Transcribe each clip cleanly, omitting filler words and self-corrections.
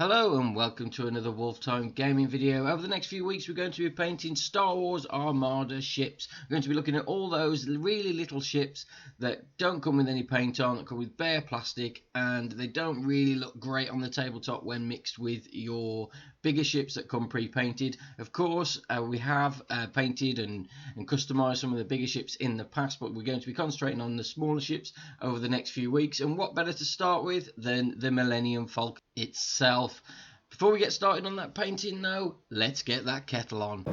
Hello and welcome to another Wolftime gaming video. Over the next few weeks we're going to be painting Star Wars Armada ships. We're going to be looking at all those really little ships that don't come with any paint on, that come with bare plastic, and they don't really look great on the tabletop when mixed with your bigger ships that come pre-painted. Of course we have painted and customised some of the bigger ships in the past, but we're going to be concentrating on the smaller ships over the next few weeks. And what better to start with than the Millennium Falcon itself. Before we get started on that painting though, let's get that kettle on.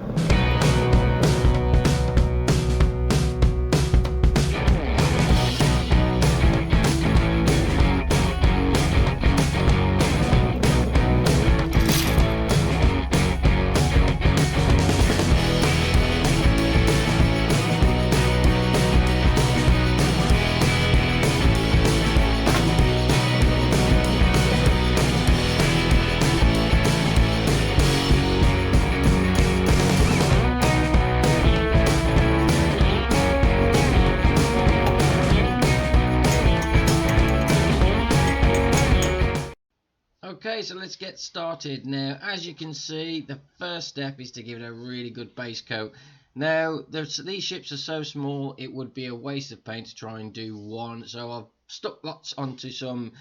Okay, so let's get started. Now, as you can see, the first step is to give it a really good base coat. Now, these ships are so small, it would be a waste of paint to try and do one. So I've stuck lots onto some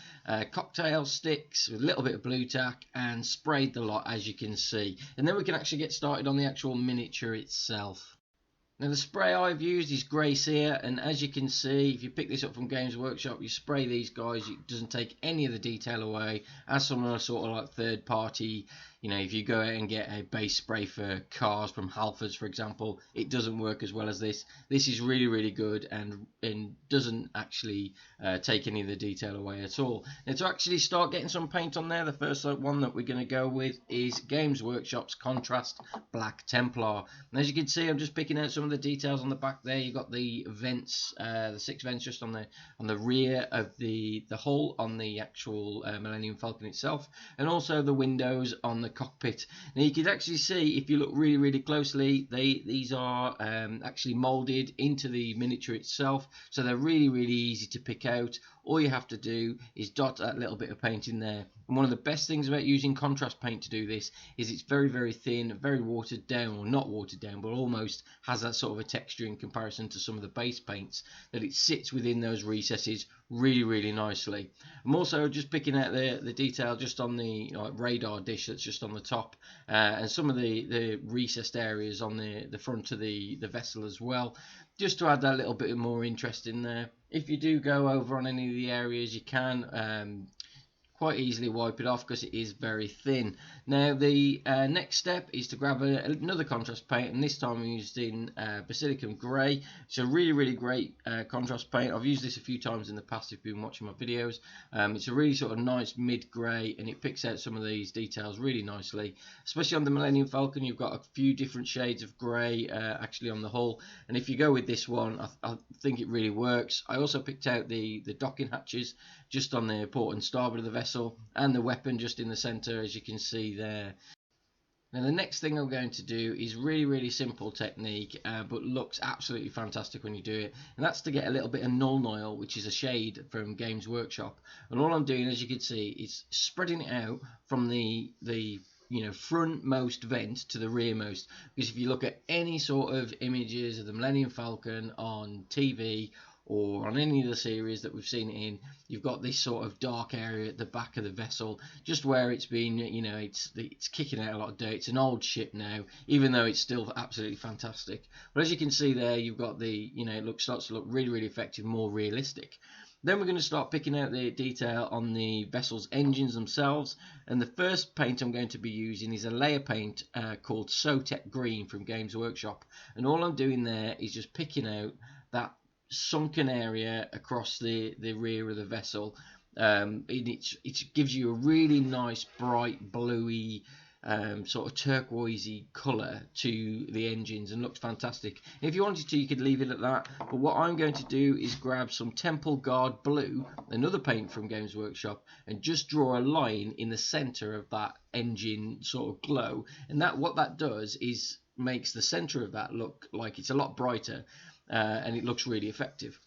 cocktail sticks with a little bit of blue tack and sprayed the lot, as you can see. And then we can actually get started on the actual miniature itself. Now the spray I've used is grey cere, and as you can see, if you pick this up from Games Workshop, you spray these guys, it doesn't take any of the detail away. As some are sort of like third party, you know, if you go out and get a base spray for cars from Halfords, for example, it doesn't work as well as this. This is really, really good and doesn't actually take any of the detail away at all. Now to actually start getting some paint on there, the first one that we're going to go with is Games Workshop's Contrast Black Templar. And as you can see, I'm just picking out some of the details on the back there. You've got the vents, the 6 vents just on the rear of the hull on the actual Millennium Falcon itself, and also the windows on the cockpit. Now you can actually see, if you look really, really closely, these are actually molded into the miniature itself, so they're really, really easy to pick out. All you have to do is dot that little bit of paint in there. And one of the best things about using contrast paint to do this is it's very, very thin, very watered down, or not watered down, but almost has that sort of a texture in comparison to some of the base paints, that it sits within those recesses really, really nicely. I'm also just picking out the detail just on the radar dish that's just on the top, and some of the recessed areas on the front of the vessel as well, just to add that little bit more interest in there. If you do go over on any of the areas, you can quite easily wipe it off because it is very thin. Now the next step is to grab another contrast paint, and this time I'm using Basilicum Grey. It's a really, really great contrast paint. I've used this a few times in the past if you've been watching my videos. It's a really sort of nice mid-grey, and it picks out some of these details really nicely. Especially on the Millennium Falcon, you've got a few different shades of grey actually on the hull, and if you go with this one, I think it really works. I also picked out the docking hatches just on the port and starboard of the vessel, and the weapon just in the center, as you can see there. Now the next thing I'm going to do is really, really simple technique, but looks absolutely fantastic when you do it, and that's to get a little bit of Null Oil, which is a shade from Games Workshop. And all I'm doing, as you can see, is spreading it out from the frontmost vent to the rearmost, because if you look at any sort of images of the Millennium Falcon on TV or on any of the series that we've seen it in, you've got this sort of dark area at the back of the vessel, just where it's been, it's kicking out a lot of dirt. It's an old ship now, even though it's still absolutely fantastic. But as you can see there, you've got it starts to look really, really effective, more realistic. Then we're going to start picking out the detail on the vessel's engines themselves, and the first paint I'm going to be using is a layer paint called Sotek Green from Games Workshop, and all I'm doing there is just picking out that sunken area across the rear of the vessel. It gives you a really nice bright bluey sort of turquoisey colour to the engines, and looks fantastic. If you wanted to, you could leave it at that, but what I'm going to do is grab some Temple Guard Blue, another paint from Games Workshop, and just draw a line in the centre of that engine sort of glow, and what that does is makes the centre of that look like it's a lot brighter, and it looks really effective.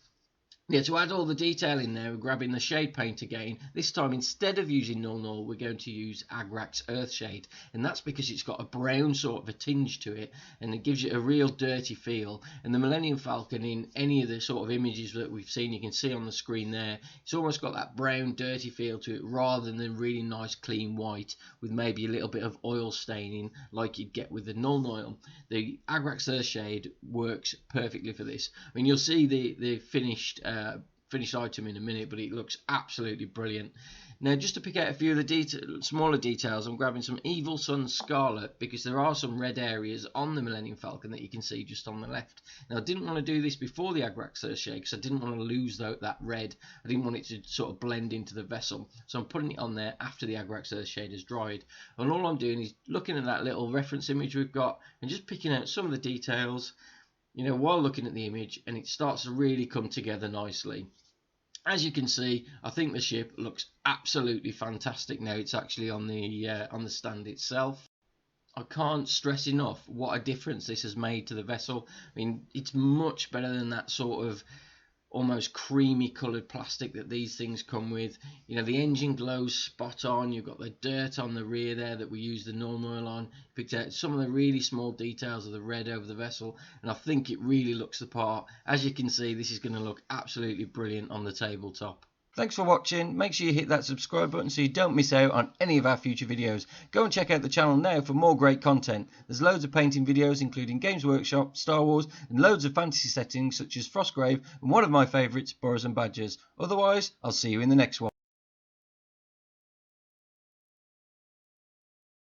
Yeah, to add all the detail in there, we're grabbing the shade paint again. This time, instead of using Null, we're going to use Agrax Earthshade, and that's because it's got a brown sort of a tinge to it, and it gives you a real dirty feel. And the Millennium Falcon, in any of the sort of images that we've seen, you can see on the screen there, it's almost got that brown, dirty feel to it, rather than really nice, clean white with maybe a little bit of oil staining like you'd get with the Null Oil. The Agrax Earthshade works perfectly for this. I mean, you'll see the finished item in a minute, but it looks absolutely brilliant. Now, just to pick out a few of the smaller details, I'm grabbing some Evil Sun Scarlet because there are some red areas on the Millennium Falcon that you can see just on the left. Now, I didn't want to do this before the Agrax Earthshade because I didn't want to lose that red. I didn't want it to sort of blend into the vessel, so I'm putting it on there after the Agrax Earthshade has dried. And all I'm doing is looking at that little reference image we've got and just picking out some of the details, you know, while looking at the image, and it starts to really come together nicely. As you can see, I think the ship looks absolutely fantastic now it's actually on the stand itself. I can't stress enough what a difference this has made to the vessel. I mean, it's much better than that sort of almost creamy coloured plastic that these things come with. You know, the engine glows spot on. You've got the dirt on the rear there that we use the Null Oil on. Picked out some of the really small details of the red over the vessel, and I think it really looks the part. As you can see, this is going to look absolutely brilliant on the tabletop. Thanks for watching. Make sure you hit that subscribe button so you don't miss out on any of our future videos. Go and check out the channel now for more great content. There's loads of painting videos including Games Workshop, Star Wars, and loads of fantasy settings such as Frostgrave and one of my favourites, Boros and Badgers. Otherwise, I'll see you in the next one.